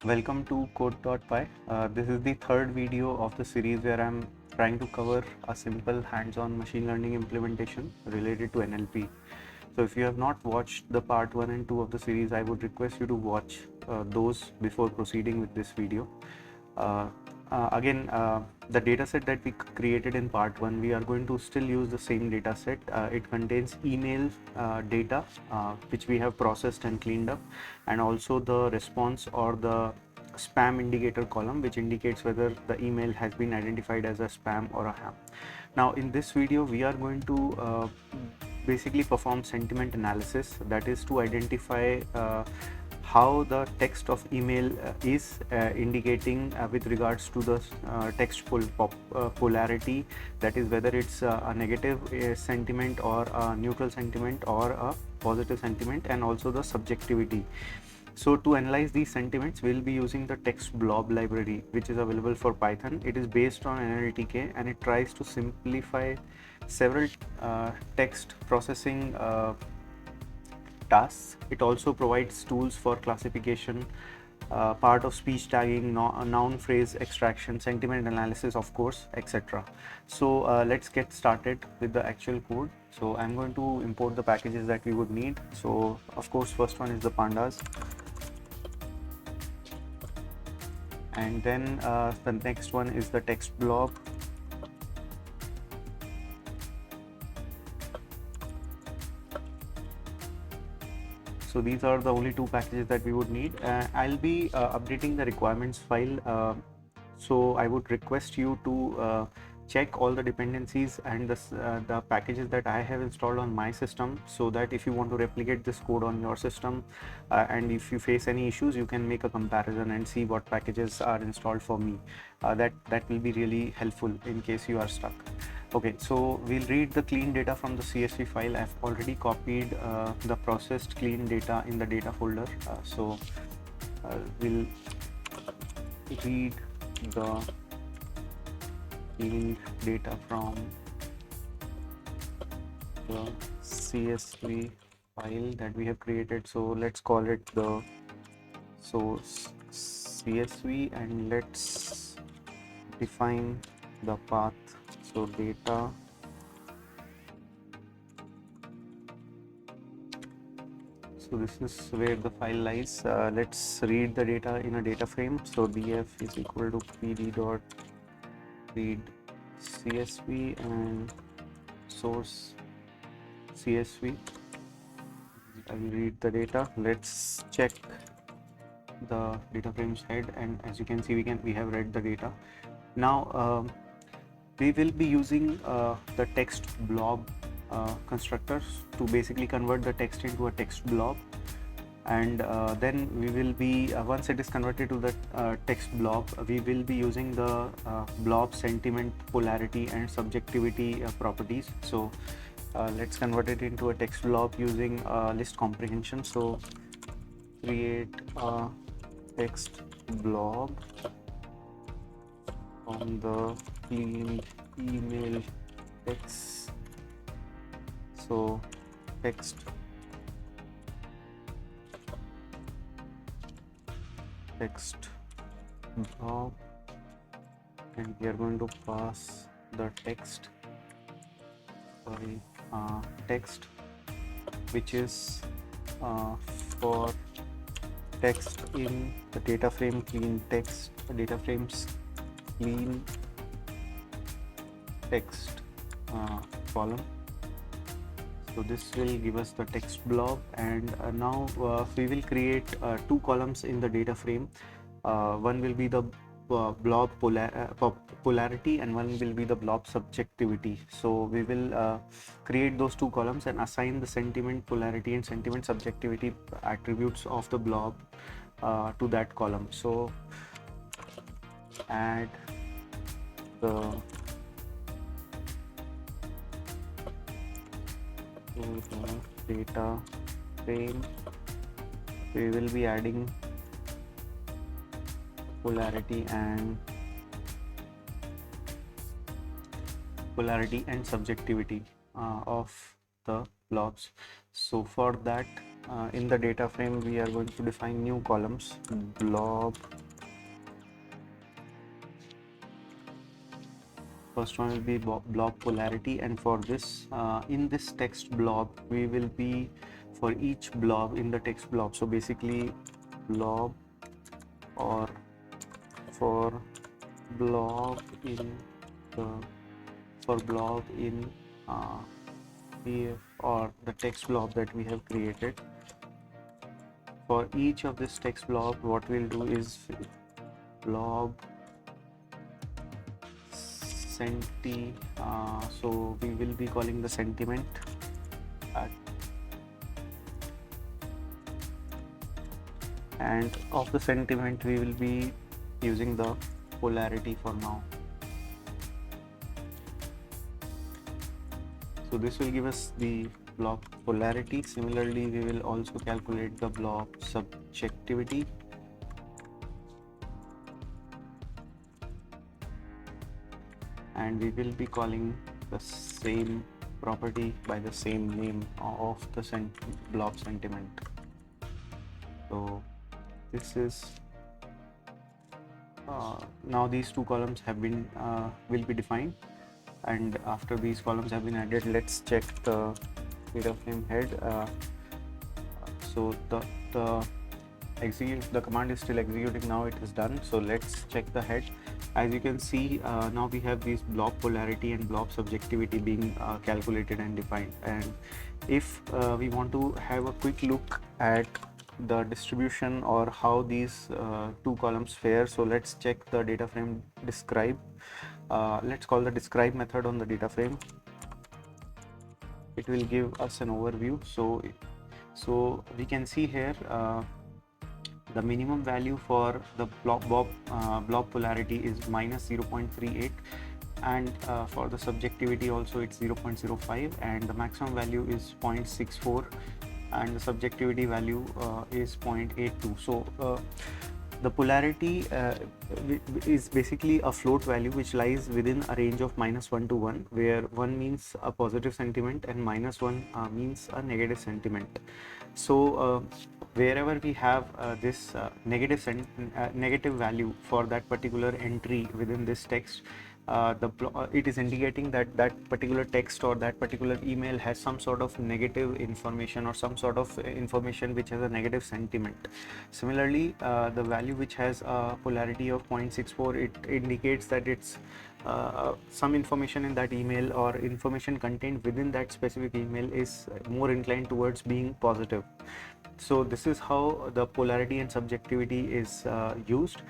Welcome to Code.py. This is the third video of the series where I'm trying to cover a simple hands-on machine learning implementation related to NLP. So if you have not watched the part 1 and 2 of the series, I would request you to watch those before proceeding with this video. Again, the dataset that we created in part 1, we are going to still use the same dataset. It contains email data which we have processed and cleaned up, and also the response or the spam indicator column, which indicates whether the email has been identified as a spam or a ham. Now in this video we are going to basically perform sentiment analysis, that is to identify how the text of email is indicating with regards to the text polarity, that is whether it's a negative sentiment or a neutral sentiment or a positive sentiment, and also the subjectivity. So to analyze these sentiments, we'll be using the text blob library, which is available for Python. It is based on NLTK and it tries to simplify several text processing tasks. It also provides tools for classification, part of speech tagging, noun phrase extraction, sentiment analysis, of course, etc. So let's get started with the actual code. So I'm going to import the packages that we would need. So of course, first one is the pandas, and then the next one is the text blob. So these are the only two packages that we would need. I'll be updating the requirements file, so I would request you to check all the dependencies and the packages that I have installed on my system, so that if you want to replicate this code on your system and if you face any issues, you can make a comparison and see what packages are installed for me. That will be really helpful in case you are stuck. Okay, so we'll read the clean data from the CSV file. I've already copied the processed clean data in the data folder. So we'll read the clean data from the CSV file that we have created. So let's call it the source CSV, and let's define the path. So data, so this is where the file lies. Let's read the data in a data frame. So df is equal to pd dot read CSV and source CSV. I will read the data. Let's check the data frame's head, and as you can see, we have read the data. Now we will be using the text blob constructors to basically convert the text into a text blob, and then we will be once it is converted to the text blob, we will be using the blob sentiment, polarity and subjectivity properties. So let's convert it into a text blob using list comprehension. So create a text blob from the clean email text. So text blob, and we are going to pass the text text, which is for text in the data frame clean text, data frames clean text column. So this will give us the text blob, and now we will create two columns in the data frame. One will be the blob polarity, and one will be the blob subjectivity. So we will create those two columns and assign the sentiment, polarity and sentiment subjectivity attributes of the blob to that column. So add the data frame, we will be adding polarity and subjectivity of the blobs. So for that in the data frame we are going to define new columns, blob. First one will be blob polarity, and for this in this text blob we will be, for each blob in the text blob, so basically blob, or for blob in the blob in PF, or the text blob that we have created, for each of this text blob what we'll do is blob so we will be calling the sentiment and of the sentiment we will be using the polarity for now. So this will give us the blob polarity. Similarly, we will also calculate the blob subjectivity. And we will be calling the same property by the same name of the blob sentiment. So this is now these two columns have been will be defined, and after these columns have been added, let's check the data frame head. So the command is still executing. Now it is done, so let's check the head. As you can see, now we have these blob polarity and blob subjectivity being calculated and defined. And if we want to have a quick look at the distribution or how these two columns fare, so let's check the data frame describe. Let's call the describe method on the data frame. It will give us an overview. So we can see here the minimum value for the blob polarity is -0.38, and for the subjectivity also it's 0.05, and the maximum value is 0.64, and the subjectivity value is 0.82. So the polarity is basically a float value which lies within a range of -1 to 1, where 1 means a positive sentiment and -1 means a negative sentiment. So wherever we have this negative value for that particular entry within this text, it is indicating that that particular text or that particular email has some sort of negative information or some sort of information which has a negative sentiment. Similarly, the value which has a polarity of 0.64, it indicates that it's some information in that email or information contained within that specific email is more inclined towards being positive. So this is how the polarity and subjectivity is used.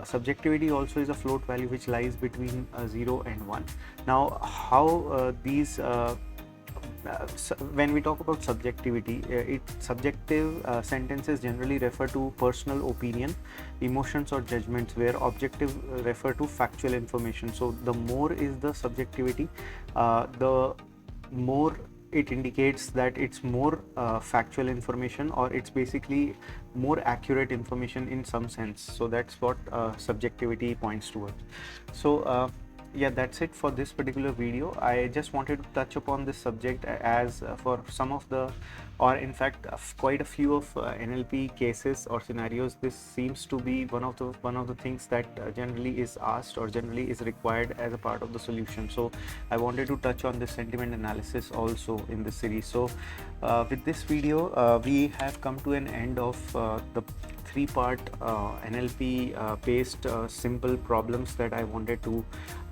Subjectivity also is a float value which lies between 0 and 1. Now how these when we talk about subjectivity, subjective sentences generally refer to personal opinion, emotions or judgments, where objective refer to factual information. So the more is the subjectivity, the more it indicates that it's more factual information, or it's basically more accurate information in some sense. So that's what subjectivity points towards. So yeah, that's it for this particular video. I just wanted to touch upon this subject as for some of the, or in fact quite a few of NLP cases or scenarios, this seems to be one of the things that generally is asked or generally is required as a part of the solution. So I wanted to touch on this sentiment analysis also in this series. So with this video we have come to an end of the three-part NLP based simple problems that I wanted to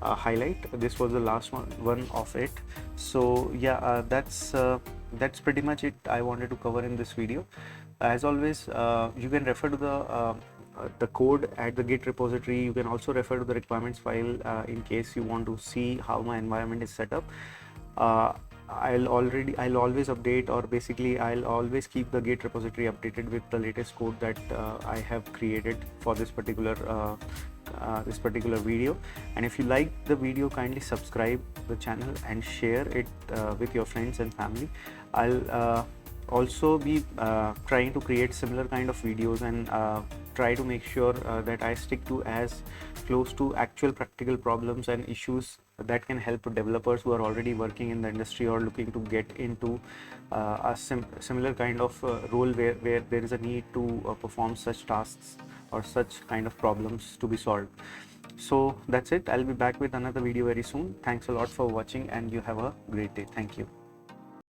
highlight. This was the last one of it. So yeah, that's pretty much it I wanted to cover in this video. As always, you can refer to the code at the Git repository. You can also refer to the requirements file in case you want to see how my environment is set up. I'll always update, or basically I'll always keep the Git repository updated with the latest code that I have created for this particular video. And if you like the video, kindly subscribe the channel and share it with your friends and family. I'll also be trying to create similar kind of videos and try to make sure that I stick to as close to actual practical problems and issues that can help developers who are already working in the industry or looking to get into a similar kind of role where there is a need to perform such tasks or such kind of problems to be solved. So that's it. I'll be back with another video very soon. Thanks a lot for watching, and you have a great day. Thank you.